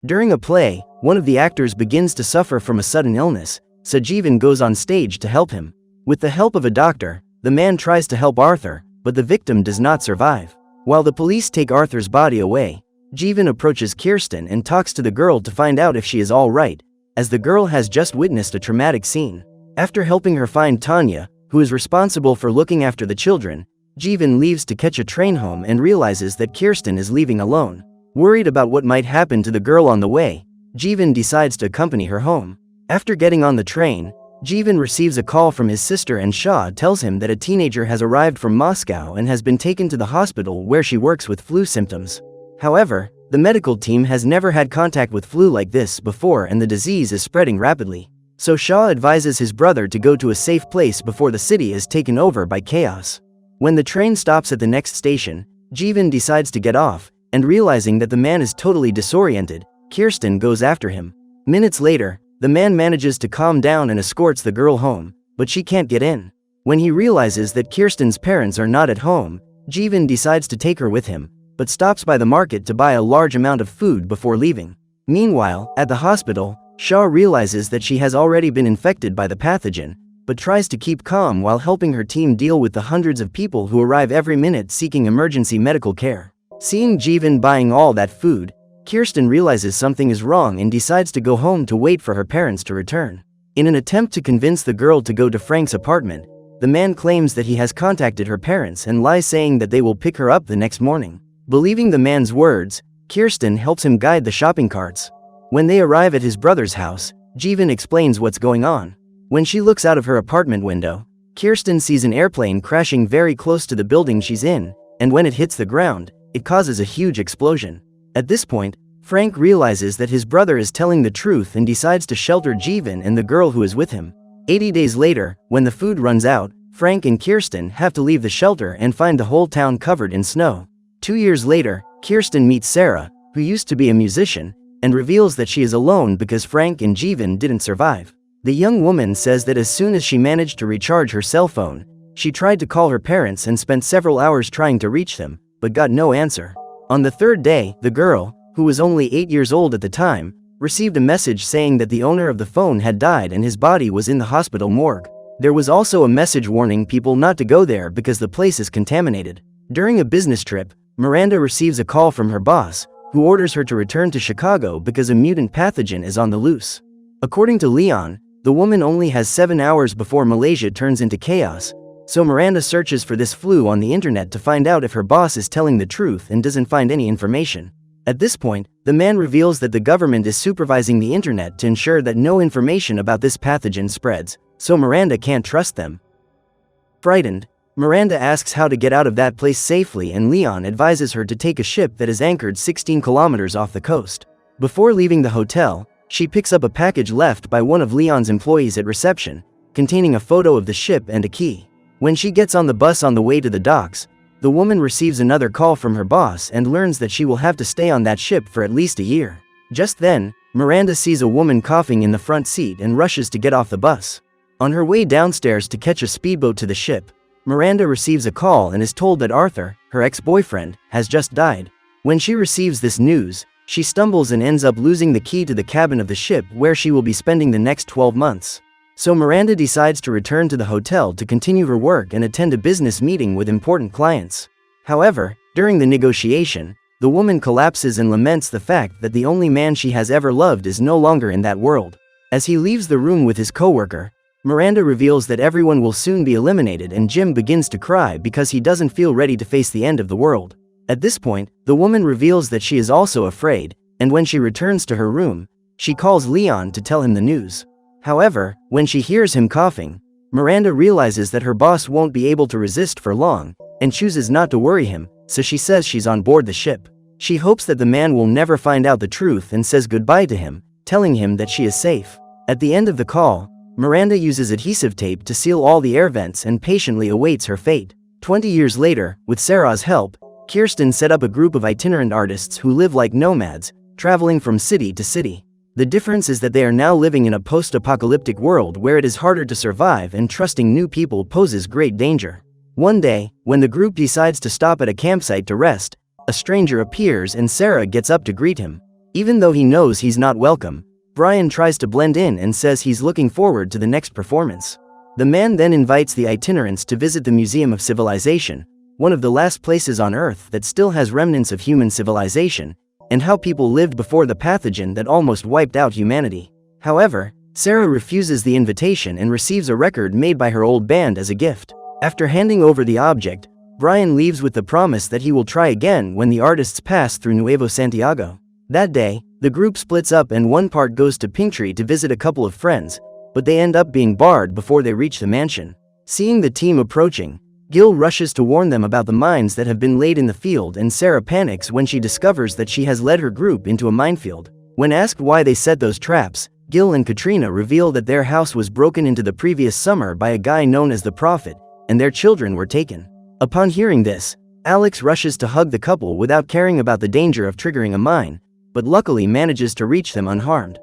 During a play, one of the actors begins to suffer from a sudden illness, so Jieven goes on stage to help him. With the help of a doctor, the man tries to help Arthur, but the victim does not survive. While the police take Arthur's body away, Jieven approaches Kirsten and talks to the girl to find out if she is all right, as the girl has just witnessed a traumatic scene. After helping her find Tanya, who is responsible for looking after the children, Jieven leaves to catch a train home and realizes that Kirsten is leaving alone. Worried about what might happen to the girl on the way, Jieven decides to accompany her home. After getting on the train, Jieven receives a call from his sister and Shaw tells him that a teenager has arrived from Moscow and has been taken to the hospital where she works with flu symptoms. However, the medical team has never had contact with flu like this before and the disease is spreading rapidly. So Shaw advises his brother to go to a safe place before the city is taken over by chaos. When the train stops at the next station, Jieven decides to get off, and realizing that the man is totally disoriented, Kirsten goes after him. Minutes later, the man manages to calm down and escorts the girl home, but she can't get in. When he realizes that Kirsten's parents are not at home, Jieven decides to take her with him, but stops by the market to buy a large amount of food before leaving. Meanwhile, at the hospital, Shaw realizes that she has already been infected by the pathogen, but tries to keep calm while helping her team deal with the hundreds of people who arrive every minute seeking emergency medical care. Seeing Jieven buying all that food, Kirsten realizes something is wrong and decides to go home to wait for her parents to return. In an attempt to convince the girl to go to Frank's apartment, the man claims that he has contacted her parents and lies saying that they will pick her up the next morning. Believing the man's words, Kirsten helps him guide the shopping carts. When they arrive at his brother's house, Jieven explains what's going on. When she looks out of her apartment window, Kirsten sees an airplane crashing very close to the building she's in, and when it hits the ground, it causes a huge explosion. At this point, Frank realizes that his brother is telling the truth and decides to shelter Jieven and the girl who is with him. 80 days later, when the food runs out, Frank and Kirsten have to leave the shelter and find the whole town covered in snow. 2 years later, Kirsten meets Sarah, who used to be a musician, and reveals that she is alone because Frank and Jieven didn't survive. The young woman says that as soon as she managed to recharge her cell phone, she tried to call her parents and spent several hours trying to reach them, but got no answer. On the third day, the girl, who was only 8 years old at the time, received a message saying that the owner of the phone had died and his body was in the hospital morgue. There was also a message warning people not to go there because the place is contaminated. During a business trip, Miranda receives a call from her boss, who orders her to return to Chicago because a mutant pathogen is on the loose. According to Leon, the woman only has 7 hours before Malaysia turns into chaos, so Miranda searches for this flu on the internet to find out if her boss is telling the truth and doesn't find any information. At this point, the man reveals that the government is supervising the internet to ensure that no information about this pathogen spreads, so Miranda can't trust them. Frightened, Miranda asks how to get out of that place safely and Leon advises her to take a ship that is anchored 16 kilometers off the coast. Before leaving the hotel, she picks up a package left by one of Leon's employees at reception, containing a photo of the ship and a key. When she gets on the bus on the way to the docks, the woman receives another call from her boss and learns that she will have to stay on that ship for at least a year. Just then, Miranda sees a woman coughing in the front seat and rushes to get off the bus. On her way downstairs to catch a speedboat to the ship, Miranda receives a call and is told that Arthur, her ex-boyfriend, has just died. When she receives this news, she stumbles and ends up losing the key to the cabin of the ship where she will be spending the next 12 months. So Miranda decides to return to the hotel to continue her work and attend a business meeting with important clients. However, during the negotiation, the woman collapses and laments the fact that the only man she has ever loved is no longer in that world. As he leaves the room with his coworker, Miranda reveals that everyone will soon be eliminated and Jim begins to cry because he doesn't feel ready to face the end of the world. At this point, the woman reveals that she is also afraid, and when she returns to her room, she calls Leon to tell him the news. However, when she hears him coughing, Miranda realizes that her boss won't be able to resist for long, and chooses not to worry him, so she says she's on board the ship. She hopes that the man will never find out the truth and says goodbye to him, telling him that she is safe. At the end of the call, Miranda uses adhesive tape to seal all the air vents and patiently awaits her fate. 20 years later, with Sarah's help, Kirsten set up a group of itinerant artists who live like nomads, traveling from city to city. The difference is that they are now living in a post-apocalyptic world where it is harder to survive and trusting new people poses great danger. One day, when the group decides to stop at a campsite to rest, a stranger appears and Sarah gets up to greet him. Even though he knows he's not welcome, Brian tries to blend in and says he's looking forward to the next performance. The man then invites the itinerants to visit the Museum of Civilization, one of the last places on Earth that still has remnants of human civilization, and how people lived before the pathogen that almost wiped out humanity. However, Sarah refuses the invitation and receives a record made by her old band as a gift. After handing over the object, Brian leaves with the promise that he will try again when the artists pass through Nuevo Santiago. That day, the group splits up and one part goes to Pinktree to visit a couple of friends, but they end up being barred before they reach the mansion. Seeing the team approaching, Gil rushes to warn them about the mines that have been laid in the field, and Sarah panics when she discovers that she has led her group into a minefield. When asked why they set those traps, Gil and Katrina reveal that their house was broken into the previous summer by a guy known as the Prophet, and their children were taken. Upon hearing this, Alex rushes to hug the couple without caring about the danger of triggering a mine, but luckily manages to reach them unharmed.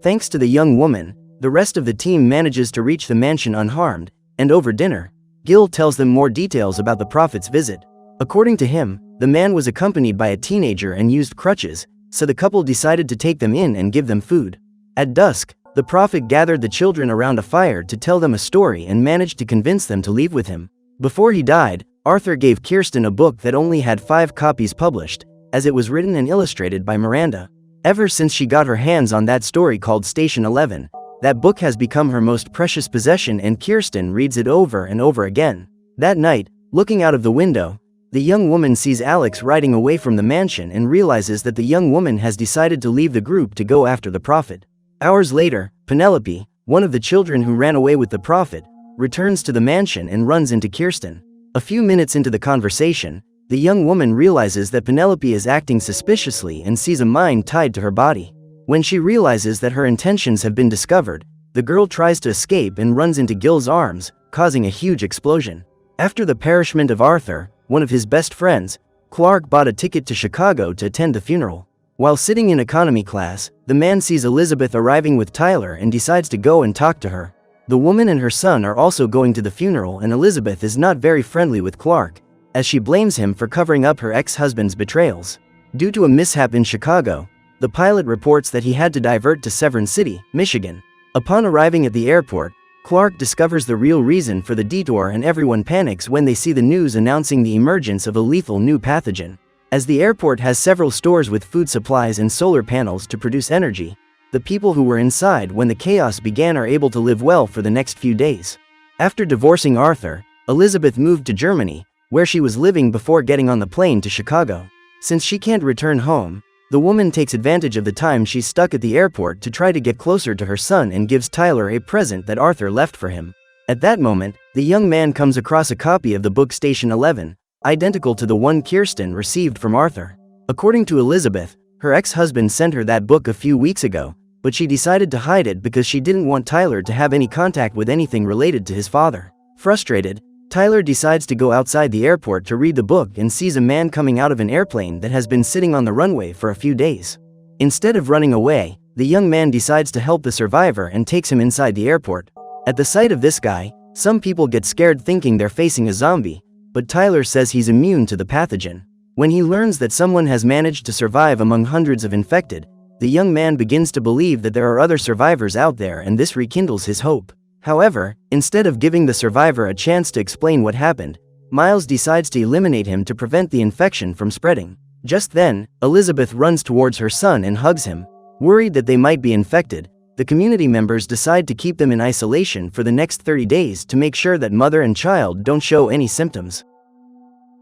Thanks to the young woman, the rest of the team manages to reach the mansion unharmed, and over dinner, Gil tells them more details about the Prophet's visit. According to him, the man was accompanied by a teenager and used crutches, so the couple decided to take them in and give them food. At dusk, the Prophet gathered the children around a fire to tell them a story and managed to convince them to leave with him. Before he died, Arthur gave Kirsten a book that only had 5 copies published, as it was written and illustrated by Miranda. Ever since she got her hands on that story called Station 11, that book has become her most precious possession, and Kirsten reads it over and over again. That night, looking out of the window, the young woman sees Alex riding away from the mansion and realizes that the young woman has decided to leave the group to go after the Prophet. Hours later, Penelope, one of the children who ran away with the Prophet, returns to the mansion and runs into Kirsten. A few minutes into the conversation, the young woman realizes that Penelope is acting suspiciously and sees a mine tied to her body. When she realizes that her intentions have been discovered, the girl tries to escape and runs into Gil's arms, causing a huge explosion. After the perishment of Arthur, one of his best friends, Clark bought a ticket to Chicago to attend the funeral. While sitting in economy class, the man sees Elizabeth arriving with Tyler and decides to go and talk to her. The woman and her son are also going to the funeral, and Elizabeth is not very friendly with Clark, as she blames him for covering up her ex-husband's betrayals. Due to a mishap in Chicago, the pilot reports that he had to divert to Severn City, Michigan. Upon arriving at the airport, Clark discovers the real reason for the detour, and everyone panics when they see the news announcing the emergence of a lethal new pathogen. As the airport has several stores with food supplies and solar panels to produce energy, the people who were inside when the chaos began are able to live well for the next few days. After divorcing Arthur, Elizabeth moved to Germany, where she was living before getting on the plane to Chicago. Since she can't return home, the woman takes advantage of the time she's stuck at the airport to try to get closer to her son and gives Tyler a present that Arthur left for him. At that moment, the young man comes across a copy of the book Station 11, identical to the one Kirsten received from Arthur. According to Elizabeth, her ex-husband sent her that book a few weeks ago, but she decided to hide it because she didn't want Tyler to have any contact with anything related to his father. Frustrated, Tyler decides to go outside the airport to read the book and sees a man coming out of an airplane that has been sitting on the runway for a few days. Instead of running away, the young man decides to help the survivor and takes him inside the airport. At the sight of this guy, some people get scared thinking they're facing a zombie, but Tyler says he's immune to the pathogen. When he learns that someone has managed to survive among hundreds of infected, the young man begins to believe that there are other survivors out there, and this rekindles his hope. However, instead of giving the survivor a chance to explain what happened, Miles decides to eliminate him to prevent the infection from spreading. Just then, Elizabeth runs towards her son and hugs him. Worried that they might be infected, the community members decide to keep them in isolation for the next 30 days to make sure that mother and child don't show any symptoms.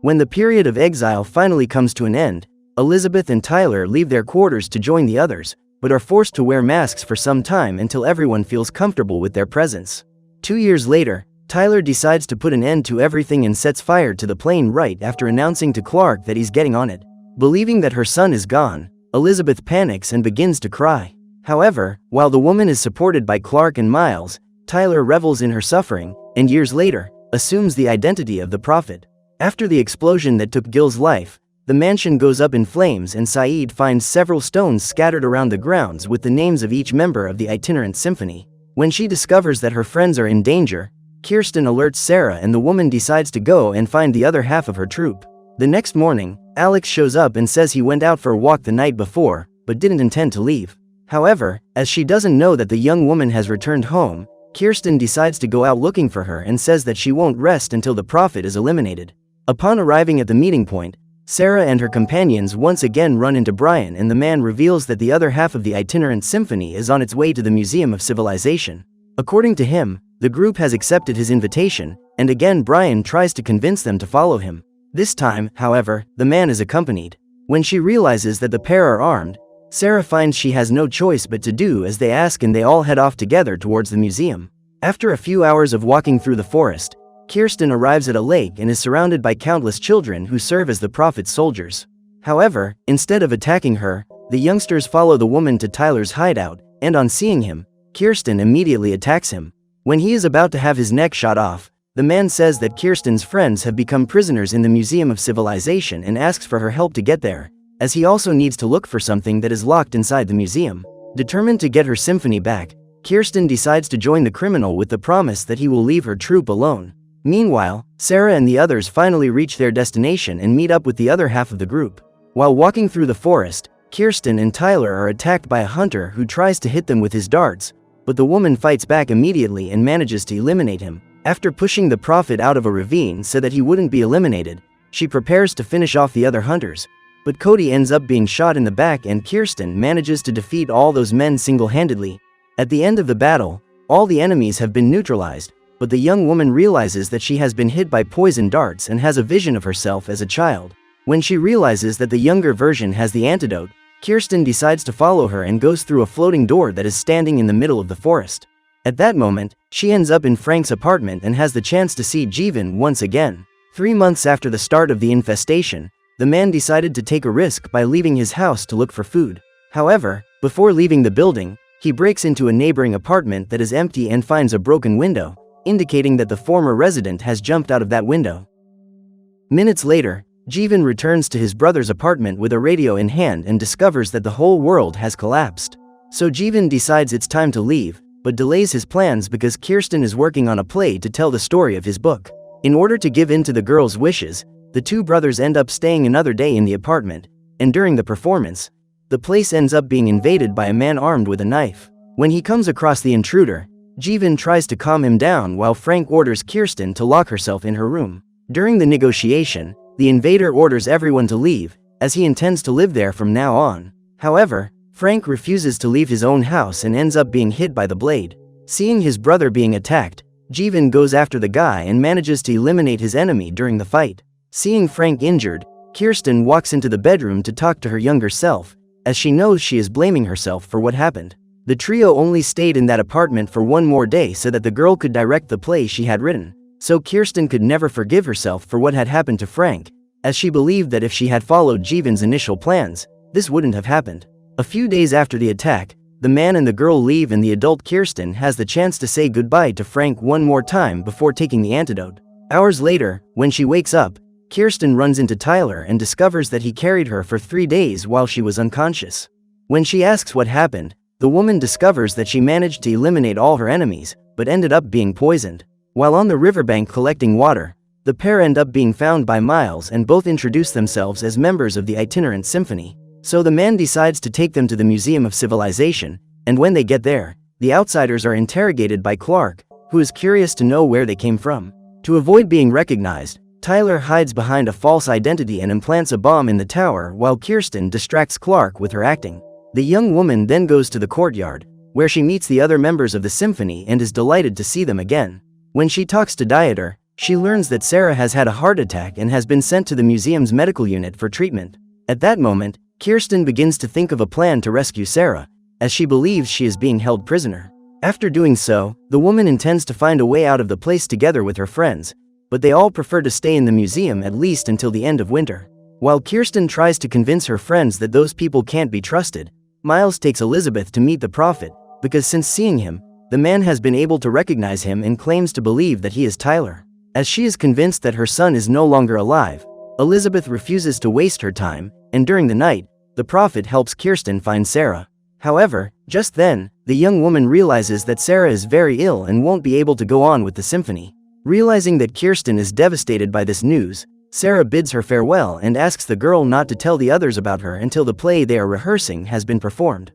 When the period of exile finally comes to an end, Elizabeth and Tyler leave their quarters to join the others, but are forced to wear masks for some time until everyone feels comfortable with their presence. 2 years later, Tyler decides to put an end to everything and sets fire to the plane right after announcing to Clark that he's getting on it. Believing that her son is gone, Elizabeth panics and begins to cry. However, while the woman is supported by Clark and Miles, Tyler revels in her suffering, and years later, assumes the identity of the Prophet. After the explosion that took Gil's life, the mansion goes up in flames, and Saeed finds several stones scattered around the grounds with the names of each member of the itinerant symphony. When she discovers that her friends are in danger, Kirsten alerts Sarah, and the woman decides to go and find the other half of her troupe. The next morning, Alex shows up and says he went out for a walk the night before, but didn't intend to leave. However, as she doesn't know that the young woman has returned home, Kirsten decides to go out looking for her and says that she won't rest until the prophet is eliminated. Upon arriving at the meeting point, Sarah and her companions once again run into Brian, and the man reveals that the other half of the itinerant symphony is on its way to the Museum of Civilization. According to him, the group has accepted his invitation, and again Brian tries to convince them to follow him. This time, however, the man is accompanied. When she realizes that the pair are armed, Sarah finds she has no choice but to do as they ask, and they all head off together towards the museum. After a few hours of walking through the forest, Kirsten arrives at a lake and is surrounded by countless children who serve as the prophet's soldiers. However, instead of attacking her, the youngsters follow the woman to Tyler's hideout, and on seeing him, Kirsten immediately attacks him. When he is about to have his neck shot off, the man says that Kirsten's friends have become prisoners in the Museum of Civilization and asks for her help to get there, as he also needs to look for something that is locked inside the museum. Determined to get her symphony back, Kirsten decides to join the criminal with the promise that he will leave her troupe alone. Meanwhile, Sarah and the others finally reach their destination and meet up with the other half of the group. While walking through the forest, Kirsten and Tyler are attacked by a hunter who tries to hit them with his darts, but the woman fights back immediately and manages to eliminate him. After pushing the prophet out of a ravine so that he wouldn't be eliminated, she prepares to finish off the other hunters, but Cody ends up being shot in the back and Kirsten manages to defeat all those men single-handedly. At the end of the battle, all the enemies have been neutralized, but the young woman realizes that she has been hit by poison darts and has a vision of herself as a child. When she realizes that the younger version has the antidote, Kirsten decides to follow her and goes through a floating door that is standing in the middle of the forest. At that moment, she ends up in Frank's apartment and has the chance to see Jieven once again. 3 months after the start of the infestation, the man decided to take a risk by leaving his house to look for food. However, before leaving the building, he breaks into a neighboring apartment that is empty and finds a broken window, indicating that the former resident has jumped out of that window. Minutes later, Jieven returns to his brother's apartment with a radio in hand and discovers that the whole world has collapsed. So Jieven decides it's time to leave, but delays his plans because Kirsten is working on a play to tell the story of his book. In order to give in to the girl's wishes, the two brothers end up staying another day in the apartment, and during the performance, the place ends up being invaded by a man armed with a knife. When he comes across the intruder, Jieven tries to calm him down while Frank orders Kirsten to lock herself in her room. During the negotiation, the invader orders everyone to leave, as he intends to live there from now on. However, Frank refuses to leave his own house and ends up being hit by the blade. Seeing his brother being attacked, Jieven goes after the guy and manages to eliminate his enemy during the fight. Seeing Frank injured, Kirsten walks into the bedroom to talk to her younger self, as she knows she is blaming herself for what happened. The trio only stayed in that apartment for one more day so that the girl could direct the play she had written. So Kirsten could never forgive herself for what had happened to Frank, as she believed that if she had followed Jieven's initial plans, this wouldn't have happened. A few days after the attack, the man and the girl leave and the adult Kirsten has the chance to say goodbye to Frank one more time before taking the antidote. Hours later, when she wakes up, Kirsten runs into Tyler and discovers that he carried her for 3 days while she was unconscious. When she asks what happened, the woman discovers that she managed to eliminate all her enemies, but ended up being poisoned. While on the riverbank collecting water, the pair end up being found by Miles and both introduce themselves as members of the itinerant symphony. So the man decides to take them to the Museum of Civilization, and when they get there, the outsiders are interrogated by Clark, who is curious to know where they came from. To avoid being recognized, Tyler hides behind a false identity and implants a bomb in the tower while Kirsten distracts Clark with her acting. The young woman then goes to the courtyard, where she meets the other members of the symphony and is delighted to see them again. When she talks to Dieter, she learns that Sarah has had a heart attack and has been sent to the museum's medical unit for treatment. At that moment, Kirsten begins to think of a plan to rescue Sarah, as she believes she is being held prisoner. After doing so, the woman intends to find a way out of the place together with her friends, but they all prefer to stay in the museum at least until the end of winter. While Kirsten tries to convince her friends that those people can't be trusted, Miles takes Elizabeth to meet the prophet, because since seeing him, the man has been able to recognize him and claims to believe that he is Tyler. As she is convinced that her son is no longer alive, Elizabeth refuses to waste her time, and during the night, the prophet helps Kirsten find Sarah. However, just then, the young woman realizes that Sarah is very ill and won't be able to go on with the symphony. Realizing that Kirsten is devastated by this news, Sarah bids her farewell and asks the girl not to tell the others about her until the play they are rehearsing has been performed.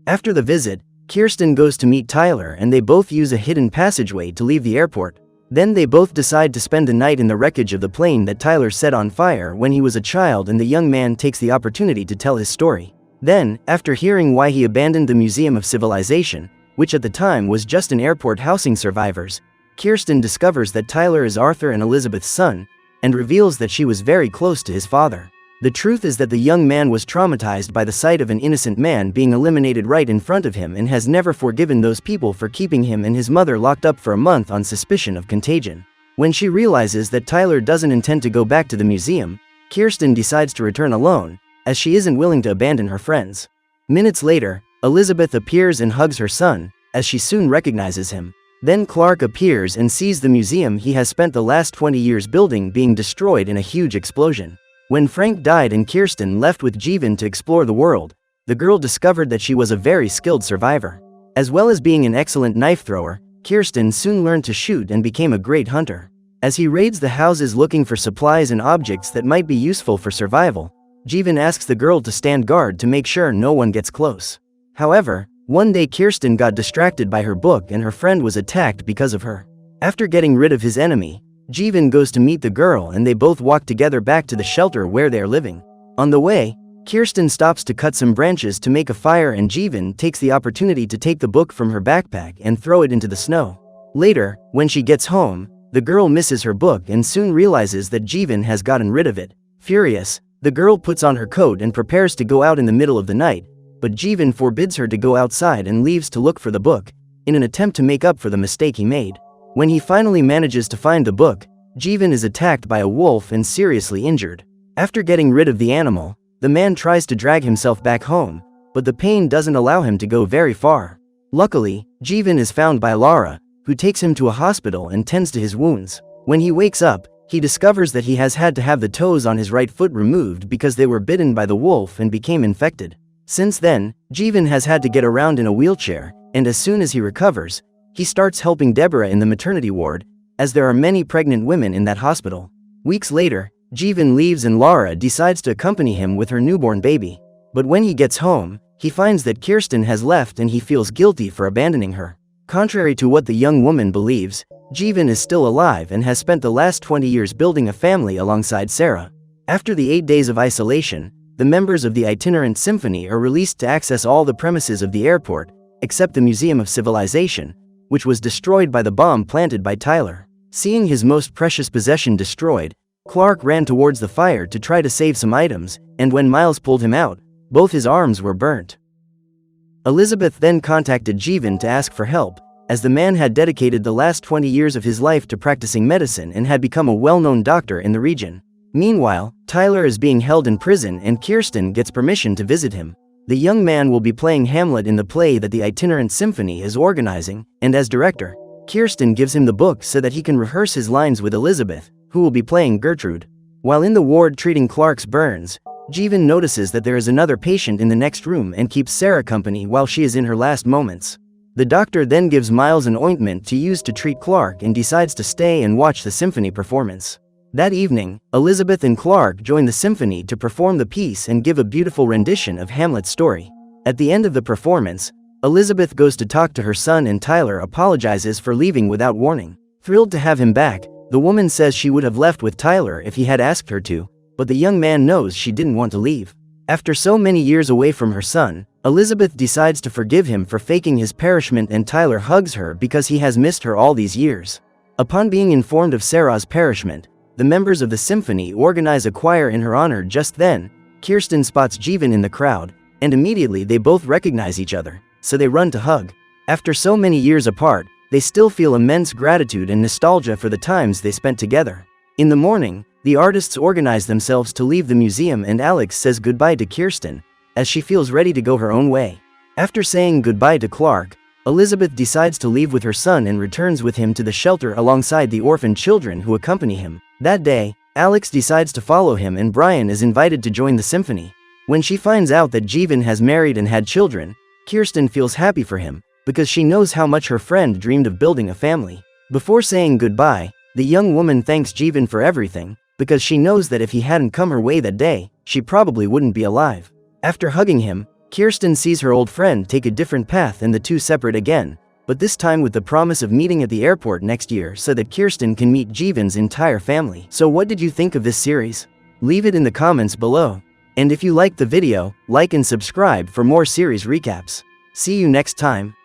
After the visit, Kirsten goes to meet Tyler and they both use a hidden passageway to leave the airport. Then they both decide to spend the night in the wreckage of the plane that Tyler set on fire when he was a child, and the young man takes the opportunity to tell his story. Then, after hearing why he abandoned the Museum of Civilization, which at the time was just an airport housing survivors, Kirsten discovers that Tyler is Arthur and Elizabeth's son, and reveals that she was very close to his father. The truth is that the young man was traumatized by the sight of an innocent man being eliminated right in front of him and has never forgiven those people for keeping him and his mother locked up for a month on suspicion of contagion. When she realizes that Tyler doesn't intend to go back to the museum, Kirsten decides to return alone, as she isn't willing to abandon her friends. Minutes later, Elizabeth appears and hugs her son, as she soon recognizes him. Then Clark appears and sees the museum he has spent the last 20 years building being destroyed in a huge explosion. When Frank died and Kirsten left with Jieven to explore the world, the girl discovered that she was a very skilled survivor. As well as being an excellent knife thrower, Kirsten soon learned to shoot and became a great hunter. As he raids the houses looking for supplies and objects that might be useful for survival, Jieven asks the girl to stand guard to make sure no one gets close. However, one day Kirsten got distracted by her book and her friend was attacked because of her. After getting rid of his enemy, Jieven goes to meet the girl and they both walk together back to the shelter where they are living. On the way, Kirsten stops to cut some branches to make a fire and Jieven takes the opportunity to take the book from her backpack and throw it into the snow. Later, when she gets home, the girl misses her book and soon realizes that Jieven has gotten rid of it. Furious, the girl puts on her coat and prepares to go out in the middle of the night, but Jieven forbids her to go outside and leaves to look for the book, in an attempt to make up for the mistake he made. When he finally manages to find the book, Jieven is attacked by a wolf and seriously injured. After getting rid of the animal, the man tries to drag himself back home, but the pain doesn't allow him to go very far. Luckily, Jieven is found by Lara, who takes him to a hospital and tends to his wounds. When he wakes up, he discovers that he has had to have the toes on his right foot removed because they were bitten by the wolf and became infected. Since then, Jieven has had to get around in a wheelchair, and as soon as he recovers, he starts helping Deborah in the maternity ward, as there are many pregnant women in that hospital. Weeks later, Jieven leaves and Lara decides to accompany him with her newborn baby. But when he gets home, he finds that Kirsten has left and he feels guilty for abandoning her. Contrary to what the young woman believes, Jieven is still alive and has spent the last 20 years building a family alongside Sarah. After the 8 days of isolation, the members of the itinerant symphony are released to access all the premises of the airport, except the Museum of Civilization, which was destroyed by the bomb planted by Tyler. Seeing his most precious possession destroyed, Clark ran towards the fire to try to save some items, and when Miles pulled him out, both his arms were burnt. Elizabeth then contacted Jieven to ask for help, as the man had dedicated the last 20 years of his life to practicing medicine and had become a well-known doctor in the region. Meanwhile, Tyler is being held in prison and Kirsten gets permission to visit him. The young man will be playing Hamlet in the play that the itinerant symphony is organizing, and as director, Kirsten gives him the book so that he can rehearse his lines with Elizabeth, who will be playing Gertrude. While in the ward treating Clark's burns, Jieven notices that there is another patient in the next room and keeps Sarah company while she is in her last moments. The doctor then gives Miles an ointment to use to treat Clark and decides to stay and watch the symphony performance. That evening, Elizabeth and Clark join the symphony to perform the piece and give a beautiful rendition of Hamlet's story. At the end of the performance, Elizabeth goes to talk to her son and Tyler apologizes for leaving without warning. Thrilled to have him back, the woman says she would have left with Tyler if he had asked her to, but the young man knows she didn't want to leave. After so many years away from her son, Elizabeth decides to forgive him for faking his perishment and Tyler hugs her because he has missed her all these years. Upon being informed of Sarah's perishment, the members of the symphony organize a choir in her honor. Just then, Kirsten spots Jieven in the crowd, and immediately they both recognize each other, so they run to hug. After so many years apart, they still feel immense gratitude and nostalgia for the times they spent together. In the morning, the artists organize themselves to leave the museum and Alex says goodbye to Kirsten, as she feels ready to go her own way. After saying goodbye to Clark, Elizabeth decides to leave with her son and returns with him to the shelter alongside the orphaned children who accompany him. That day, Alex decides to follow him and Brian is invited to join the symphony. When she finds out that Jieven has married and had children, Kirsten feels happy for him, because she knows how much her friend dreamed of building a family. Before saying goodbye, the young woman thanks Jieven for everything, because she knows that if he hadn't come her way that day, she probably wouldn't be alive. After hugging him, Kirsten sees her old friend take a different path and the two separate again, but this time with the promise of meeting at the airport next year so that Kirsten can meet Jieven's entire family. So what did you think of this series? Leave it in the comments below. And if you liked the video, like and subscribe for more series recaps. See you next time.